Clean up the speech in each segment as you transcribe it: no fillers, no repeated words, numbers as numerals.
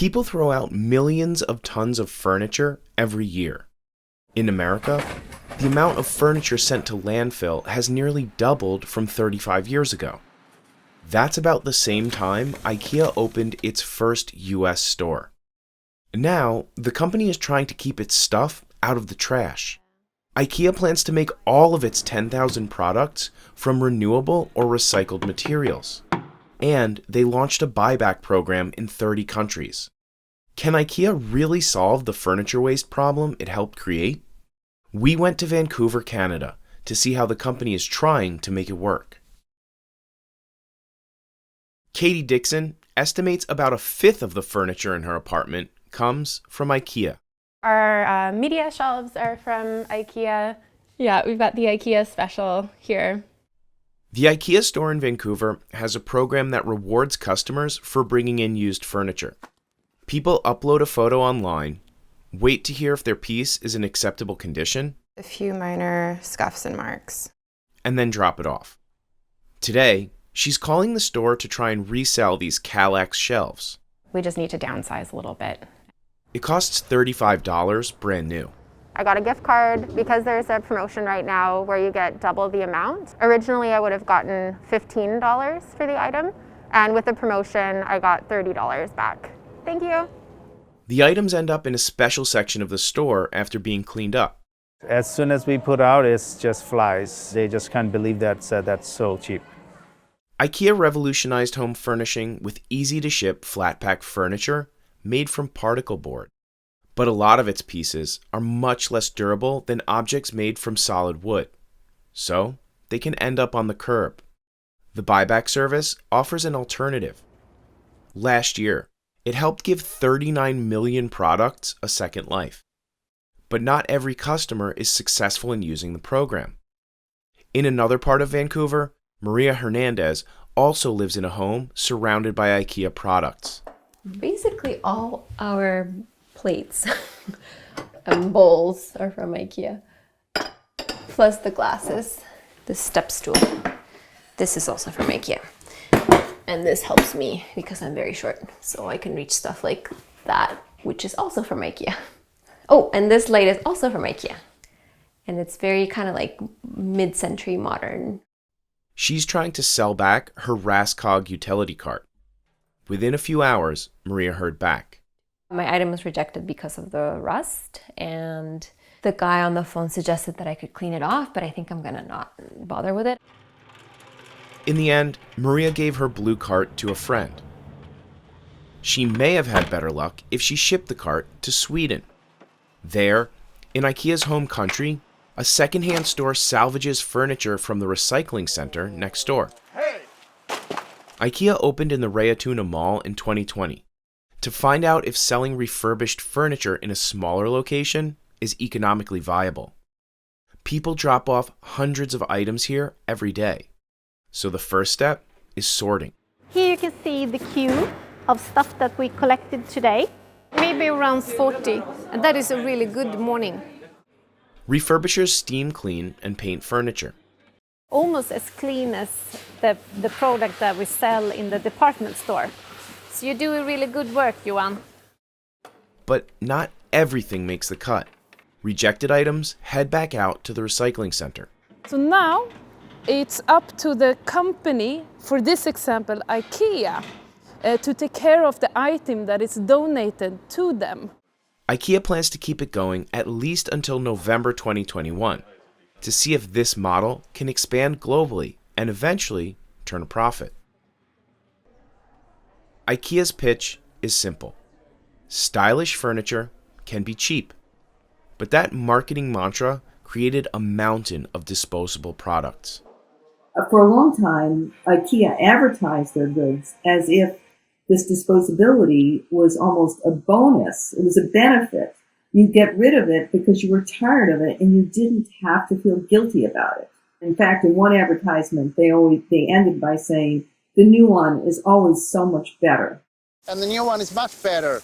People throw out millions of tons of furniture every year. In America, the amount of furniture sent to landfill has nearly doubled from 35 years ago. That's about the same time IKEA opened its first US store. Now, the company is trying to keep its stuff out of the trash. IKEA plans to make all of its 10,000 products from renewable or recycled materials. And they launched a buyback program in 30 countries. Can IKEA really solve the furniture waste problem it helped create? We went to Vancouver, Canada, to see how the company is trying to make it work. Katie Dixon estimates about a fifth of the furniture in her apartment comes from IKEA. Our media shelves are from IKEA. Yeah, we've got the IKEA special here. The IKEA store in Vancouver has a program that rewards customers for bringing in used furniture. People upload a photo online, wait to hear if their piece is in acceptable condition, A few minor scuffs and marks. and then drop it off. Today, she's calling the store to try and resell these Kallax shelves. We just need to downsize a little bit. It costs $35 brand new. I got a gift card because there's a promotion right now where you get double the amount. Originally, I would have gotten $15 for the item, and with the promotion, I got $30 back. Thank you. The items end up in a special section of the store after being cleaned up. As soon as we put out, it's just flies. They just can't believe that's so cheap. IKEA revolutionized home furnishing with easy-to-ship flat-pack furniture made from particle board. But a lot of its pieces are much less durable than objects made from solid wood. So, they can end up on the curb. The buyback service offers an alternative. Last year, it helped give 39 million products a second life. But not every customer is successful in using the program. In another part of Vancouver, Maria Hernandez also lives in a home surrounded by IKEA products. Basically all our plates and bowls are from IKEA. Plus the glasses, the step stool. This is also from IKEA. And this helps me because I'm very short, so I can reach stuff like that, which is also from IKEA. Oh, and this light is also from IKEA. And it's very kind of like mid-century modern. She's trying to sell back her Raskog utility cart. Within a few hours, Maria heard back. My item was rejected because of the rust, and the guy on the phone suggested that I could clean it off, but I think I'm gonna not bother with it. In the end, Maria gave her blue cart to a friend. She may have had better luck if she shipped the cart to Sweden. There, in IKEA's home country, a secondhand store salvages furniture from the recycling center next door. IKEA opened in the Raatuna Mall in 2020 to find out if selling refurbished furniture in a smaller location is economically viable. People drop off hundreds of items here every day. So the first step is sorting. Here you can see the queue of stuff that we collected today. Maybe around 40, and that is a really good morning. Refurbishers steam clean and paint furniture. Almost as clean as the product that we sell in the department store. So you do a really good work, Johan. But not everything makes the cut. Rejected items head back out to the recycling center. So now it's up to the company, for this example, IKEA, to take care of the item that is donated to them. IKEA plans to keep it going at least until November 2021 to see if this model can expand globally and eventually turn a profit. IKEA's pitch is simple. Stylish furniture can be cheap. But that marketing mantra created a mountain of disposable products. For a long time, IKEA advertised their goods as if this disposability was almost a bonus. It was a benefit. You get rid of it because you were tired of it and you didn't have to feel guilty about it. In fact, in one advertisement, they ended by saying, the new one is always so much better. And the new one is much better.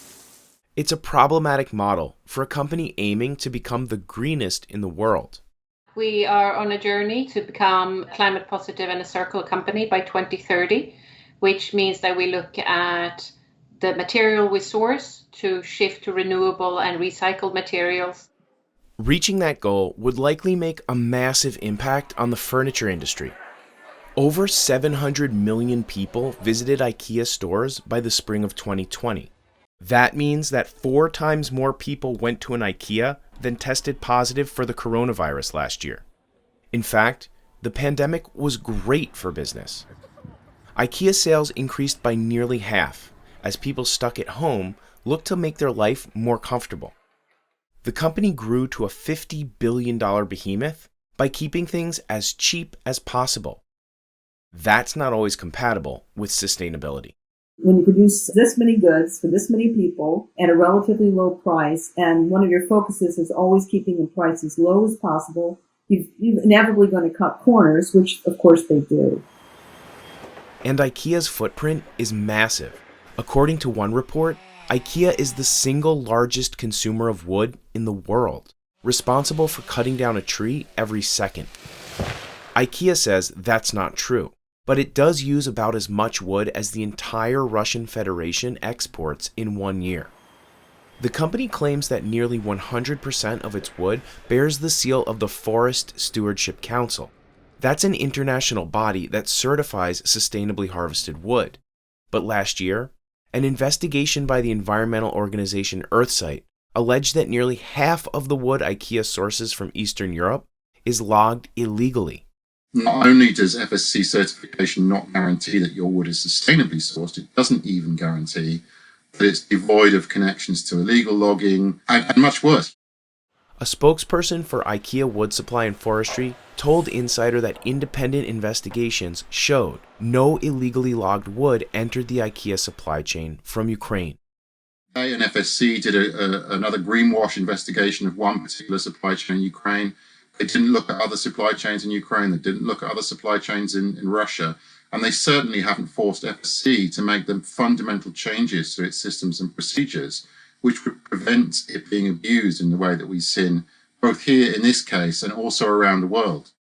It's a problematic model for a company aiming to become the greenest in the world. We are on a journey to become climate positive and a circular company by 2030, which means that we look at the material we source to shift to renewable and recycled materials. Reaching that goal would likely make a massive impact on the furniture industry. Over 700 million people visited IKEA stores by the spring of 2020. That means that 4 times more people went to an IKEA than tested positive for the coronavirus last year. In fact, the pandemic was great for business. IKEA sales increased by nearly half as people stuck at home looked to make their life more comfortable. The company grew to a $50 billion behemoth by keeping things as cheap as possible. That's not always compatible with sustainability. When you produce this many goods for this many people at a relatively low price, and one of your focuses is always keeping the price as low as possible, you're inevitably going to cut corners, which of course they do. And IKEA's footprint is massive. According to one report, IKEA is the single largest consumer of wood in the world, responsible for cutting down a tree every second. IKEA says that's not true, but it does use about as much wood as the entire Russian Federation exports in 1 year. The company claims that nearly 100% of its wood bears the seal of the Forest Stewardship Council. That's an international body that certifies sustainably harvested wood. But last year, an investigation by the environmental organization Earthsite alleged that nearly half of the wood IKEA sources from Eastern Europe is logged illegally. Not only does FSC certification not guarantee that your wood is sustainably sourced, it doesn't even guarantee that it's devoid of connections to illegal logging, and much worse. A spokesperson for IKEA Wood Supply and Forestry told Insider that independent investigations showed no illegally logged wood entered the IKEA supply chain from Ukraine. They and FSC did another greenwash investigation of one particular supply chain in Ukraine. They didn't look at other supply chains in Ukraine. They didn't look at other supply chains in Russia. And they certainly haven't forced FSC to make the fundamental changes to its systems and procedures, which would prevent it being abused in the way that we've seen, both here in this case and also around the world.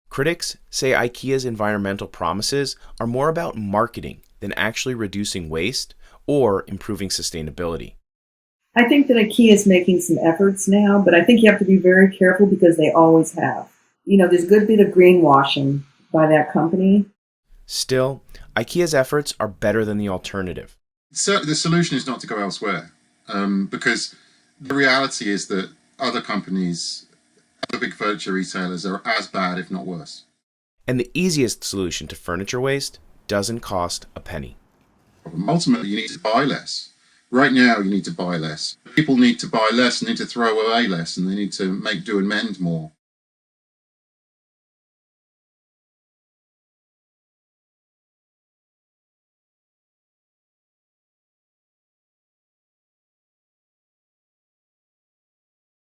Critics say IKEA's environmental promises are more about marketing than actually reducing waste or improving sustainability. I think that IKEA is making some efforts now, but I think you have to be very careful because they always have. There's a good bit of greenwashing by that company. Still, IKEA's efforts are better than the alternative. So the solution is not to go elsewhere, because the reality is that other companies, other big furniture retailers are as bad, if not worse. And the easiest solution to furniture waste doesn't cost a penny. Ultimately, you need to buy less. Right now, you need to buy less. People need to buy less and need to throw away less, and they need to make do and mend more.